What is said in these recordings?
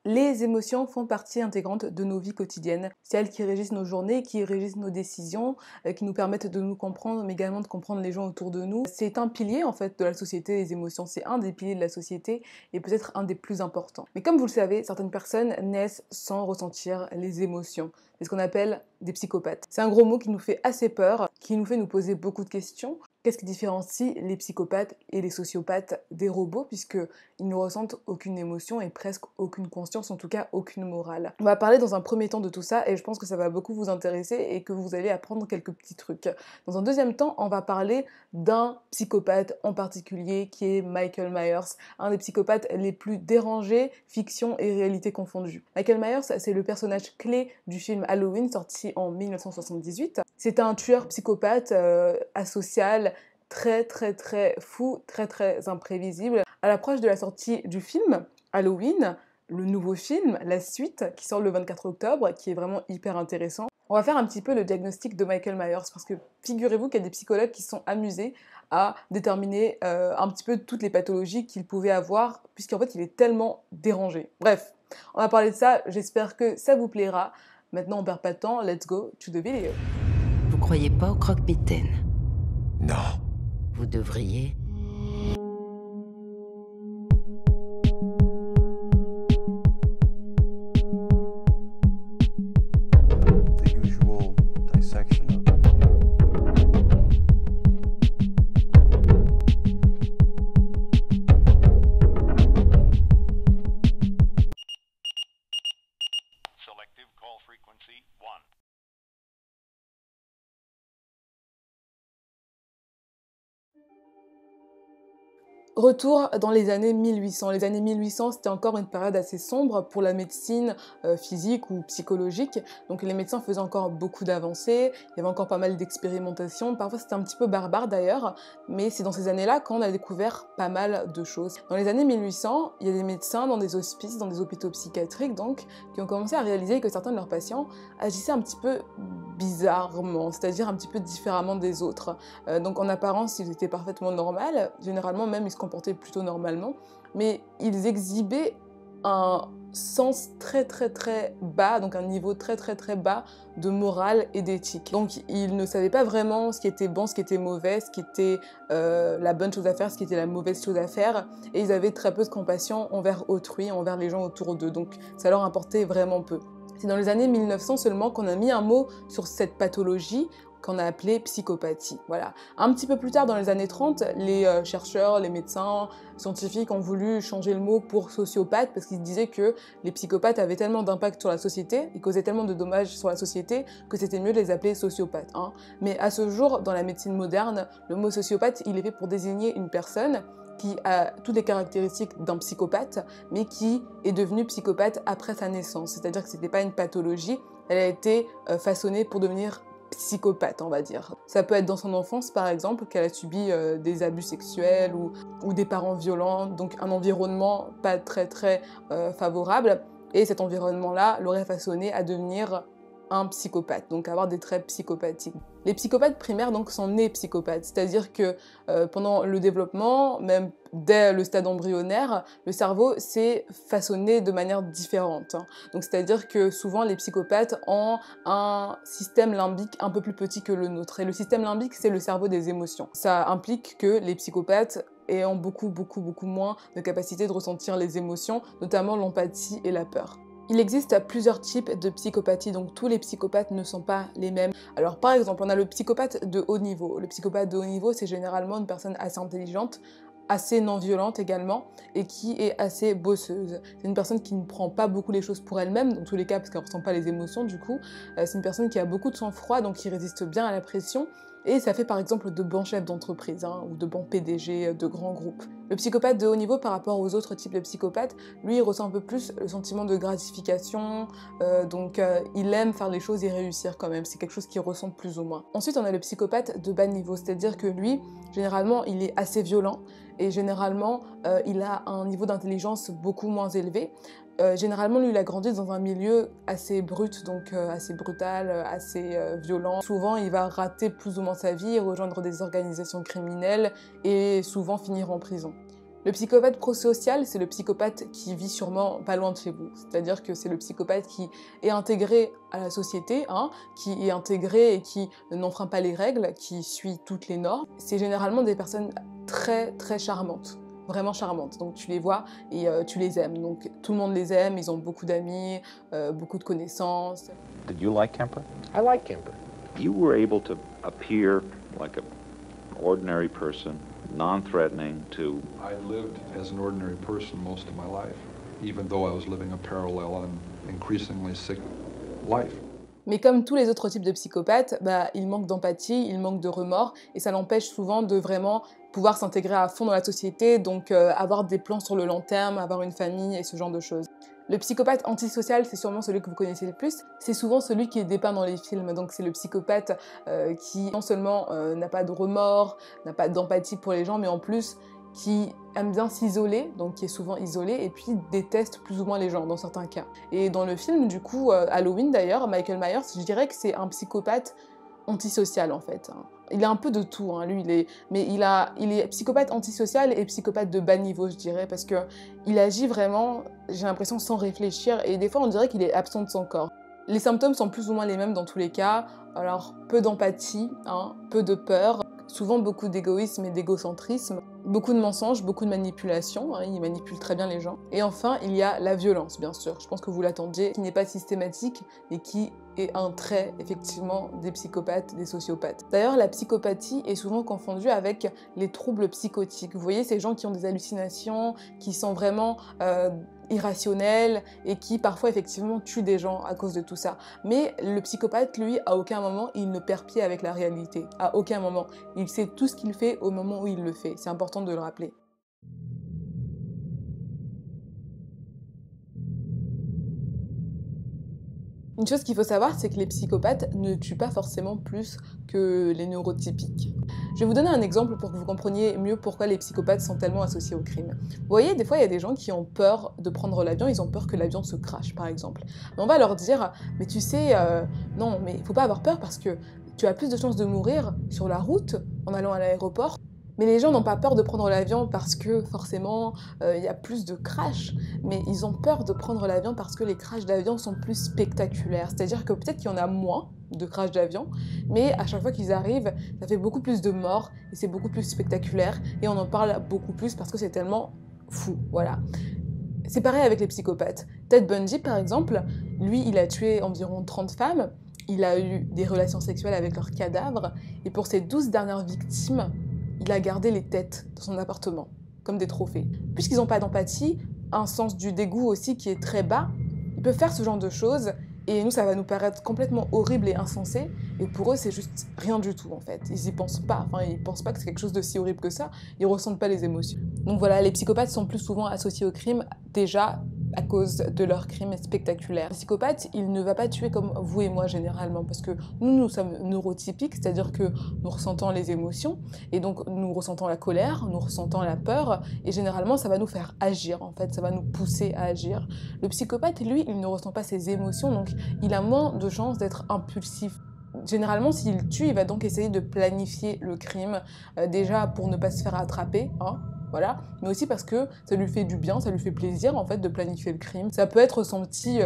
Les émotions font partie intégrante de nos vies quotidiennes. C'est elles qui régissent nos journées, qui régissent nos décisions, qui nous permettent de nous comprendre, mais également de comprendre les gens autour de nous. C'est un pilier en fait de la société, les émotions. C'est un des piliers de la société et peut-être un des plus importants. Mais comme vous le savez, certaines personnes naissent sans ressentir les émotions. C'est ce qu'on appelle des psychopathes. C'est un gros mot qui nous fait assez peur, qui nous fait nous poser beaucoup de questions. Qu'est-ce qui différencie les psychopathes et les sociopathes des robots, puisqu'ils ne ressentent aucune émotion et presque aucune conscience, en tout cas aucune morale. On va parler dans un premier temps de tout ça et je pense que ça va beaucoup vous intéresser et que vous allez apprendre quelques petits trucs. Dans un deuxième temps, on va parler d'un psychopathe en particulier qui est Michael Myers, un des psychopathes les plus dérangés, fiction et réalité confondues. Michael Myers, c'est le personnage clé du film Halloween sorti en 1978. C'est un tueur psychopathe asocial, très fou, très imprévisible. À l'approche de la sortie du film Halloween, le nouveau film, la suite, qui sort le 24 octobre, qui est vraiment hyper intéressant, on va faire un petit peu le diagnostic de Michael Myers, parce que figurez-vous qu'il y a des psychologues qui sont amusés à déterminer un petit peu toutes les pathologies qu'il pouvait avoir, puisqu'en fait il est tellement dérangé. Bref, on va parler de ça, j'espère que ça vous plaira. Maintenant on perd pas de temps, let's go to the video. Vous croyez pas au croque-mitaine? Non. Vous devriez. The usual dissection of... Selective call frequency 1. Retour dans les années 1800. Les années 1800, c'était encore une période assez sombre pour la médecine physique ou psychologique. Donc les médecins faisaient encore beaucoup d'avancées, il y avait encore pas mal d'expérimentations. Parfois c'était un petit peu barbare d'ailleurs, mais c'est dans ces années-là qu'on a découvert pas mal de choses. Dans les années 1800, il y a des médecins dans des hospices, dans des hôpitaux psychiatriques donc, qui ont commencé à réaliser que certains de leurs patients agissaient un petit peu bizarrement, c'est-à-dire un petit peu différemment des autres. Donc en apparence, ils étaient parfaitement normaux, généralement même ils se comportaient plutôt normalement, mais ils exhibaient un sens très bas, donc un niveau très bas de morale et d'éthique. Donc ils ne savaient pas vraiment ce qui était bon, ce qui était mauvais, ce qui était la bonne chose à faire, ce qui était la mauvaise chose à faire, et ils avaient très peu de compassion envers autrui, envers les gens autour d'eux, donc ça leur importait vraiment peu. C'est dans les années 1900 seulement qu'on a mis un mot sur cette pathologie qu'on a appelée psychopathie. Voilà. Un petit peu plus tard, dans les années 30, les chercheurs, les médecins, scientifiques ont voulu changer le mot pour sociopathe parce qu'ils disaient que les psychopathes avaient tellement d'impact sur la société, ils causaient tellement de dommages sur la société que c'était mieux de les appeler sociopathes. Hein. Mais à ce jour, dans la médecine moderne, le mot sociopathe, il est fait pour désigner une personne qui a toutes les caractéristiques d'un psychopathe, mais qui est devenue psychopathe après sa naissance. C'est-à-dire que c'était pas une pathologie, elle a été façonnée pour devenir psychopathe, on va dire. Ça peut être dans son enfance, par exemple, qu'elle a subi des abus sexuels ou des parents violents, donc un environnement pas très favorable, et cet environnement-là l'aurait façonné à devenir un psychopathe, donc avoir des traits psychopathiques. Les psychopathes primaires donc sont nés psychopathes, c'est-à-dire que pendant le développement, même dès le stade embryonnaire, le cerveau s'est façonné de manière différente. Hein. Donc c'est-à-dire que souvent les psychopathes ont un système limbique un peu plus petit que le nôtre. Et le système limbique, c'est le cerveau des émotions. Ça implique que les psychopathes ont beaucoup moins de capacité de ressentir les émotions, notamment l'empathie et la peur. Il existe plusieurs types de psychopathie, donc tous les psychopathes ne sont pas les mêmes. Alors par exemple, on a le psychopathe de haut niveau. Le psychopathe de haut niveau, c'est généralement une personne assez intelligente, assez non-violente également, et qui est assez bosseuse. C'est une personne qui ne prend pas beaucoup les choses pour elle-même, dans tous les cas, parce qu'elle ne ressent pas les émotions du coup. C'est une personne qui a beaucoup de sang-froid, donc qui résiste bien à la pression, et ça fait par exemple de bons chefs d'entreprise, hein, ou de bons PDG de grands groupes. Le psychopathe de haut niveau par rapport aux autres types de psychopathes, lui il ressent un peu plus le sentiment de gratification, donc il aime faire les choses et réussir quand même, c'est quelque chose qu'il ressent plus ou moins. Ensuite on a le psychopathe de bas niveau, c'est-à-dire que lui, généralement il est assez violent, et généralement il a un niveau d'intelligence beaucoup moins élevé. Généralement, lui, il a grandi dans un milieu assez brut, donc assez brutal, assez violent. Souvent, il va rater plus ou moins sa vie, rejoindre des organisations criminelles et souvent finir en prison. Le psychopathe prosocial, c'est le psychopathe qui vit sûrement pas loin de chez vous. C'est-à-dire que c'est le psychopathe qui est intégré à la société, hein, qui est intégré et qui n'enfreint pas les règles, qui suit toutes les normes. C'est généralement des personnes très très charmantes. Vraiment charmantes. Donc tu les vois et tu les aimes. Donc tout le monde les aime, ils ont beaucoup d'amis, beaucoup de connaissances. Did you like Kemper? I like Kemper. You were able to appear like an ordinary person, non-threatening to... I lived as an ordinary person most of my life, even though I was living a parallel and increasingly sick life. Mais comme tous les autres types de psychopathes, il manque d'empathie, il manque de remords, et ça l'empêche souvent de vraiment pouvoir s'intégrer à fond dans la société, donc avoir des plans sur le long terme, avoir une famille et ce genre de choses. Le psychopathe antisocial, c'est sûrement celui que vous connaissez le plus. C'est souvent celui qui est dépeint dans les films. Donc c'est le psychopathe qui non seulement n'a pas de remords, n'a pas d'empathie pour les gens, mais en plus qui aime bien s'isoler, donc qui est souvent isolé, et puis déteste plus ou moins les gens dans certains cas. Et dans le film, du coup, Halloween d'ailleurs, Michael Myers, je dirais que c'est un psychopathe antisocial en fait. Il a un peu de tout, hein, lui, mais il est psychopathe antisocial et psychopathe de bas niveau, je dirais, parce que il agit vraiment, j'ai l'impression, sans réfléchir, et des fois on dirait qu'il est absent de son corps. Les symptômes sont plus ou moins les mêmes dans tous les cas, alors peu d'empathie, hein, peu de peur, souvent beaucoup d'égoïsme et d'égocentrisme, beaucoup de mensonges, beaucoup de manipulation, hein, il manipule très bien les gens. Et enfin, il y a la violence, bien sûr, je pense que vous l'attendiez, qui n'est pas systématique, mais qui est un trait, effectivement, des psychopathes, des sociopathes. D'ailleurs, la psychopathie est souvent confondue avec les troubles psychotiques. Vous voyez, ces gens qui ont des hallucinations, qui sont vraiment irrationnels et qui, parfois, effectivement, tuent des gens à cause de tout ça. Mais le psychopathe, lui, à aucun moment, il ne perd pied avec la réalité. À aucun moment. Il sait tout ce qu'il fait au moment où il le fait. C'est important de le rappeler. Une chose qu'il faut savoir, c'est que les psychopathes ne tuent pas forcément plus que les neurotypiques. Je vais vous donner un exemple pour que vous compreniez mieux pourquoi les psychopathes sont tellement associés au crime. Vous voyez, des fois, il y a des gens qui ont peur de prendre l'avion, ils ont peur que l'avion se crache, par exemple. Mais on va leur dire, mais tu sais, non, mais il faut pas avoir peur parce que tu as plus de chances de mourir sur la route en allant à l'aéroport. Mais les gens n'ont pas peur de prendre l'avion parce que forcément il y a plus de crashs, mais ils ont peur de prendre l'avion parce que les crashs d'avion sont plus spectaculaires. C'est-à-dire que peut-être qu'il y en a moins de crashs d'avion, mais à chaque fois qu'ils arrivent, ça fait beaucoup plus de morts et c'est beaucoup plus spectaculaire et on en parle beaucoup plus parce que c'est tellement fou, voilà. C'est pareil avec les psychopathes. Ted Bundy par exemple, lui il a tué environ 30 femmes, il a eu des relations sexuelles avec leurs cadavres et pour ses 12 dernières victimes, il a gardé les têtes dans son appartement, comme des trophées. Puisqu'ils n'ont pas d'empathie, un sens du dégoût aussi qui est très bas, ils peuvent faire ce genre de choses, et nous, ça va nous paraître complètement horrible et insensé, et pour eux, c'est juste rien du tout, en fait. Ils y pensent pas, ils pensent pas que c'est quelque chose de si horrible que ça, ils ressentent pas les émotions. Donc voilà, les psychopathes sont plus souvent associés au crime, déjà à cause de leurs crimes spectaculaires. Le psychopathe, il ne va pas tuer comme vous et moi généralement, parce que nous sommes neurotypiques, c'est-à-dire que nous ressentons les émotions, et donc nous ressentons la colère, nous ressentons la peur, et généralement ça va nous faire agir, en fait, ça va nous pousser à agir. Le psychopathe, lui, il ne ressent pas ses émotions, donc il a moins de chances d'être impulsif. Généralement, s'il tue, il va donc essayer de planifier le crime, déjà pour ne pas se faire attraper, hein, voilà, mais aussi parce que ça lui fait du bien, ça lui fait plaisir en fait de planifier le crime. Ça peut être son petit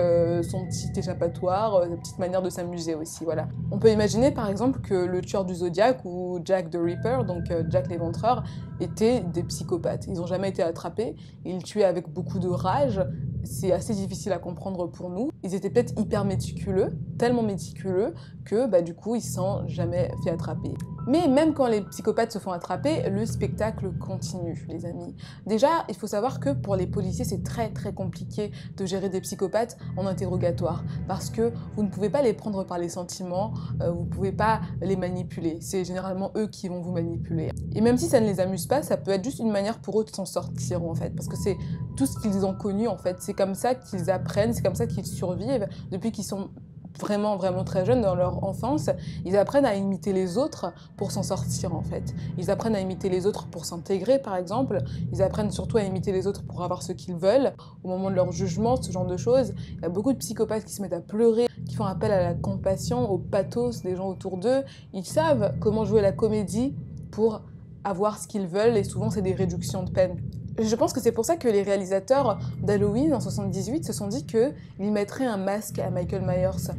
échappatoire, sa petite manière de s'amuser aussi, voilà. On peut imaginer par exemple que le tueur du Zodiac ou Jack the Ripper, donc Jack l'éventreur, étaient des psychopathes. Ils n'ont jamais été attrapés, ils tuaient avec beaucoup de rage, c'est assez difficile à comprendre pour nous. Ils étaient peut-être hyper méticuleux, tellement méticuleux que du coup ils ne sont jamais fait attraper. Mais même quand les psychopathes se font attraper, le spectacle continue, les amis. Déjà, il faut savoir que pour les policiers, c'est très très compliqué de gérer des psychopathes en interrogatoire, parce que vous ne pouvez pas les prendre par les sentiments, vous ne pouvez pas les manipuler. C'est généralement eux qui vont vous manipuler. Et même si ça ne les amuse pas, ça peut être juste une manière pour eux de s'en sortir, en fait, parce que c'est tout ce qu'ils ont connu, en fait. C'est comme ça qu'ils apprennent, c'est comme ça qu'ils survivent depuis qu'ils sont vraiment vraiment très jeunes dans leur enfance. Ils apprennent à imiter les autres pour s'en sortir en fait. Ils apprennent à imiter les autres pour s'intégrer par exemple. Ils apprennent surtout à imiter les autres pour avoir ce qu'ils veulent au moment de leur jugement, ce genre de choses. Il y a beaucoup de psychopathes qui se mettent à pleurer, qui font appel à la compassion, au pathos des gens autour d'eux. Ils savent comment jouer la comédie pour avoir ce qu'ils veulent et souvent c'est des réductions de peine. Je pense que c'est pour ça que les réalisateurs d'Halloween en 78 se sont dit qu'ils mettraient un masque à Michael Myers,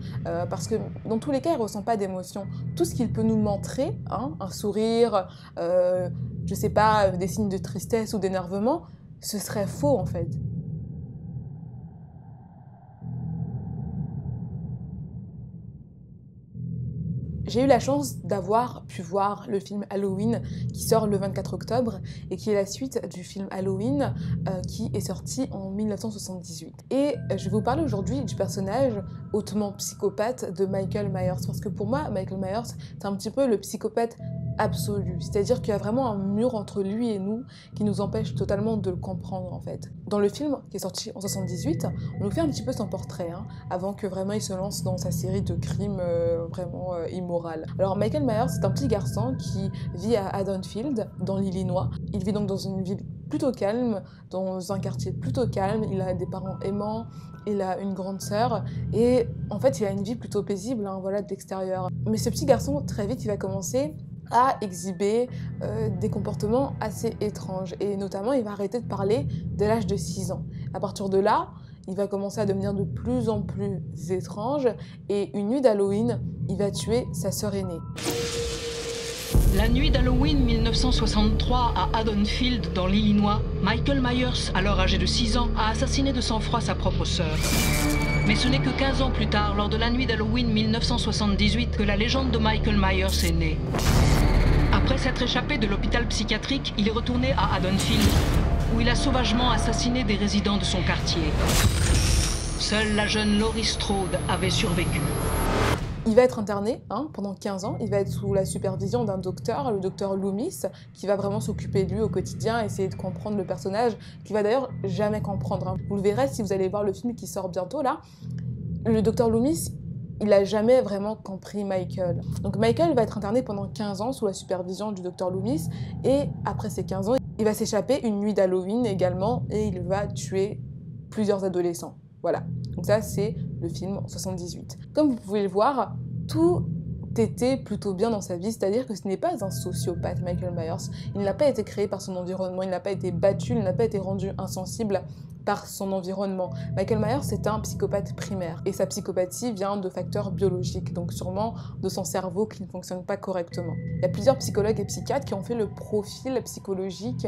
parce que dans tous les cas, il ne ressent pas d'émotion. Tout ce qu'il peut nous montrer, hein, un sourire, je sais pas, des signes de tristesse ou d'énervement, ce serait faux en fait. J'ai eu la chance d'avoir pu voir le film Halloween qui sort le 24 octobre et qui est la suite du film Halloween qui est sorti en 1978. Et je vais vous parler aujourd'hui du personnage hautement psychopathe de Michael Myers, parce que pour moi, Michael Myers, c'est un petit peu le psychopathe absolu, c'est-à-dire qu'il y a vraiment un mur entre lui et nous qui nous empêche totalement de le comprendre en fait. Dans le film qui est sorti en 78, on nous fait un petit peu son portrait, hein, avant que vraiment il se lance dans sa série de crimes vraiment immoraux. Alors Michael Myers, c'est un petit garçon qui vit à Haddonfield, dans l'Illinois. Il vit donc dans une ville plutôt calme, dans un quartier plutôt calme, il a des parents aimants, il a une grande sœur, et en fait il a une vie plutôt paisible, hein, voilà, de l'extérieur. Mais ce petit garçon, très vite, il va commencer à exhiber des comportements assez étranges, et notamment il va arrêter de parler dès l'âge de 6 ans. À partir de là, il va commencer à devenir de plus en plus étrange, et une nuit d'Halloween, il va tuer sa sœur aînée. La nuit d'Halloween 1963 à Haddonfield, dans l'Illinois, Michael Myers, alors âgé de 6 ans, a assassiné de sang-froid sa propre sœur. Mais ce n'est que 15 ans plus tard, lors de la nuit d'Halloween 1978, que la légende de Michael Myers est née. Après s'être échappé de l'hôpital psychiatrique, il est retourné à Haddonfield, où il a sauvagement assassiné des résidents de son quartier. Seule la jeune Laurie Strode avait survécu. Il va être interné pendant 15 ans, il va être sous la supervision d'un docteur, le docteur Loomis, qui va vraiment s'occuper de lui au quotidien, essayer de comprendre le personnage, qu'il va d'ailleurs jamais comprendre. Vous le verrez si vous allez voir le film qui sort bientôt là. Le docteur Loomis, il n'a jamais vraiment compris Michael. Donc Michael va être interné pendant 15 ans sous la supervision du docteur Loomis, et après ces 15 ans, il va s'échapper une nuit d'Halloween également, et il va tuer plusieurs adolescents. Voilà, donc ça c'est le film 78. Comme vous pouvez le voir, tout était plutôt bien dans sa vie, c'est-à-dire que ce n'est pas un sociopathe, Michael Myers. Il n'a pas été créé par son environnement, il n'a pas été battu, il n'a pas été rendu insensible par son environnement. Michael Myers, c'est un psychopathe primaire, et sa psychopathie vient de facteurs biologiques, donc sûrement de son cerveau qui ne fonctionne pas correctement. Il y a plusieurs psychologues et psychiatres qui ont fait le profil psychologique,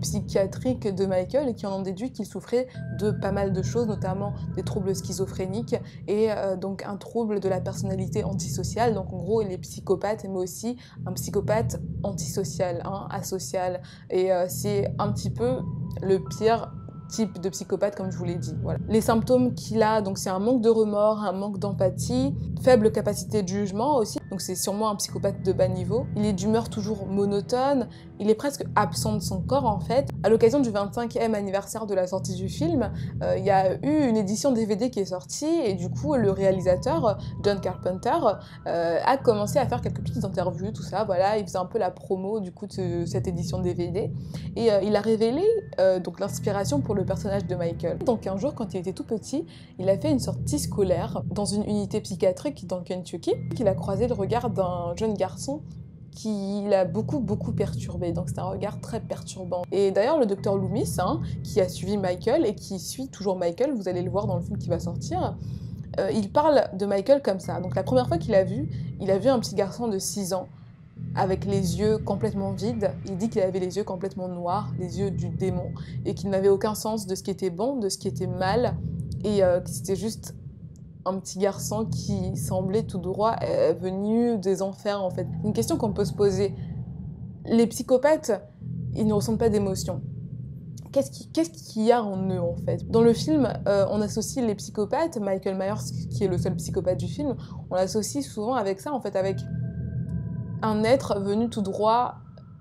psychiatrique de Michael, et qui en ont déduit qu'il souffrait de pas mal de choses, notamment des troubles schizophréniques, et donc un trouble de la personnalité antisociale. Donc en gros, il est psychopathe, mais aussi un psychopathe antisocial, asocial, et c'est un petit peu le pire type de psychopathe, comme je vous l'ai dit. Voilà. Les symptômes qu'il a, donc c'est un manque de remords, un manque d'empathie, faible capacité de jugement aussi, donc c'est sûrement un psychopathe de bas niveau. Il est d'humeur toujours monotone, il est presque absent de son corps en fait. À l'occasion du 25e anniversaire de la sortie du film, il y a eu une édition DVD qui est sortie, et du coup le réalisateur, John Carpenter, a commencé à faire quelques petites interviews, tout ça, voilà, il faisait un peu la promo du coup de cette édition DVD, et il a révélé donc l'inspiration pour le personnage de Michael. Donc un jour, quand il était tout petit, il a fait une sortie scolaire dans une unité psychiatrique dans le Kentucky, qu'il a croisé le regard d'un jeune garçon qui l'a beaucoup perturbé, donc c'est un regard très perturbant. Et d'ailleurs le docteur Loomis, qui a suivi Michael et qui suit toujours Michael, vous allez le voir dans le film qui va sortir, il parle de Michael comme ça. Donc la première fois qu'il a vu, il a vu un petit garçon de 6 ans avec les yeux complètement vides. Il dit qu'il avait les yeux complètement noirs, les yeux du démon, et qu'il n'avait aucun sens de ce qui était bon, de ce qui était mal, et que c'était juste un petit garçon qui semblait tout droit venu des enfers en fait. Une question qu'on peut se poser, les psychopathes, ils ne ressentent pas d'émotion. Qu'est-ce qu'il y a en eux en fait? Dans le film, on associe les psychopathes, Michael Myers qui est le seul psychopathe du film, on l'associe souvent avec ça en fait, avec un être venu tout droit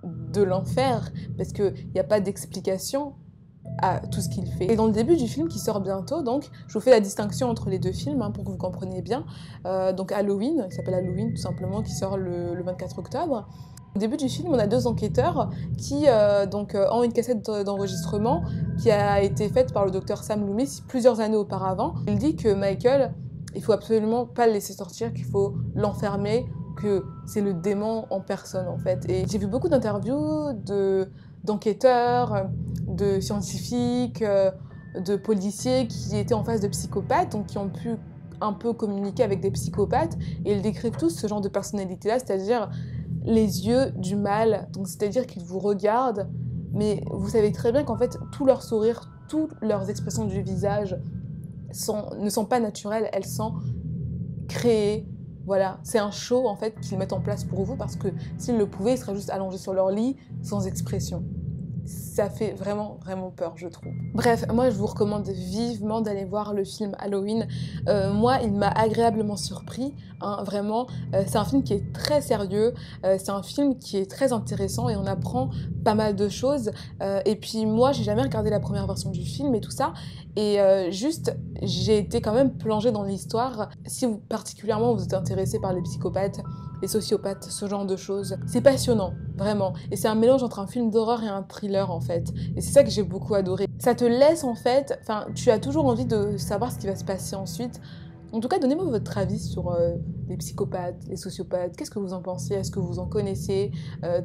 de l'enfer, parce qu'il n'y a pas d'explication à tout ce qu'il fait. Et dans le début du film qui sort bientôt, donc, je vous fais la distinction entre les deux films pour que vous compreniez bien. Donc Halloween, qui s'appelle Halloween tout simplement, qui sort le 24 octobre. Au début du film, on a 2 enquêteurs qui ont une cassette d'enregistrement qui a été faite par le docteur Sam Loomis plusieurs années auparavant. Il dit que Michael, il faut absolument pas le laisser sortir, qu'il faut l'enfermer, que c'est le démon en personne en fait. Et j'ai vu beaucoup d'interviews d'enquêteurs, de scientifiques, de policiers qui étaient en face de psychopathes, donc qui ont pu un peu communiquer avec des psychopathes, et ils décrivent tous ce genre de personnalité-là, c'est-à-dire les yeux du mal, donc c'est-à-dire qu'ils vous regardent, mais vous savez très bien qu'en fait, tout leur sourire, toutes leurs expressions du visage ne sont pas naturelles, elles sont créées. Voilà, c'est un show en fait qu'ils mettent en place pour vous, parce que s'ils le pouvaient, ils seraient juste allongés sur leur lit, sans expression. Ça fait vraiment, vraiment peur, je trouve. Bref, moi, je vous recommande vivement d'aller voir le film Halloween. Moi, il m'a agréablement surpris, hein, vraiment. C'est un film qui est très sérieux, c'est un film qui est très intéressant et on apprend pas mal de choses. Et puis moi, j'ai jamais regardé la première version du film et tout ça. Et juste, j'ai été quand même plongée dans l'histoire. Si vous, particulièrement, vous êtes intéressé par les psychopathes, les sociopathes, ce genre de choses, c'est passionnant, vraiment. Et c'est un mélange entre un film d'horreur et un thriller, en fait. Et c'est ça que j'ai beaucoup adoré. Ça te laisse, en fait, enfin, tu as toujours envie de savoir ce qui va se passer ensuite. En tout cas, donnez-moi votre avis sur les psychopathes, les sociopathes. Qu'est-ce que vous en pensez? Est-ce que vous en connaissez?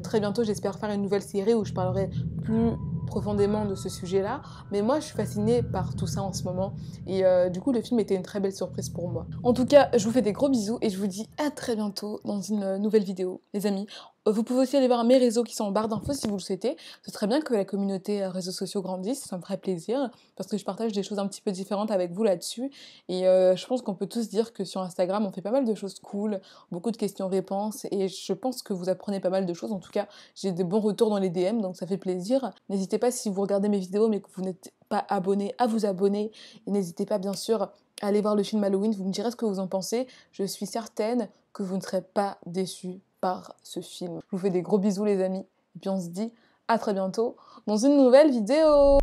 Très bientôt, j'espère faire une nouvelle série où je parlerai plus profondément de ce sujet-là. Mais moi, je suis fascinée par tout ça en ce moment. Et du coup, le film était une très belle surprise pour moi. En tout cas, je vous fais des gros bisous et je vous dis à très bientôt dans une nouvelle vidéo, les amis. Vous pouvez aussi aller voir mes réseaux qui sont en barre d'infos si vous le souhaitez. Ce serait bien que la communauté réseaux sociaux grandisse, ça me ferait plaisir, parce que je partage des choses un petit peu différentes avec vous là-dessus. Et je pense qu'on peut tous dire que sur Instagram, on fait pas mal de choses cool, beaucoup de questions-réponses, et je pense que vous apprenez pas mal de choses. En tout cas, j'ai des bons retours dans les DM, donc ça fait plaisir. N'hésitez pas, si vous regardez mes vidéos mais que vous n'êtes pas abonné, à vous abonner. Et n'hésitez pas, bien sûr, à aller voir le film Halloween, vous me direz ce que vous en pensez. Je suis certaine que vous ne serez pas déçus par ce film. Je vous fais des gros bisous, les amis. Et puis on se dit à très bientôt dans une nouvelle vidéo.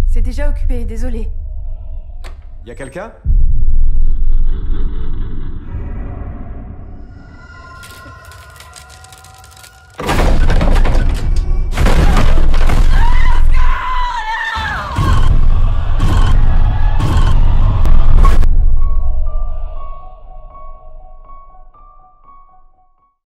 C'est déjà occupé, désolé. Y a quelqu'un ?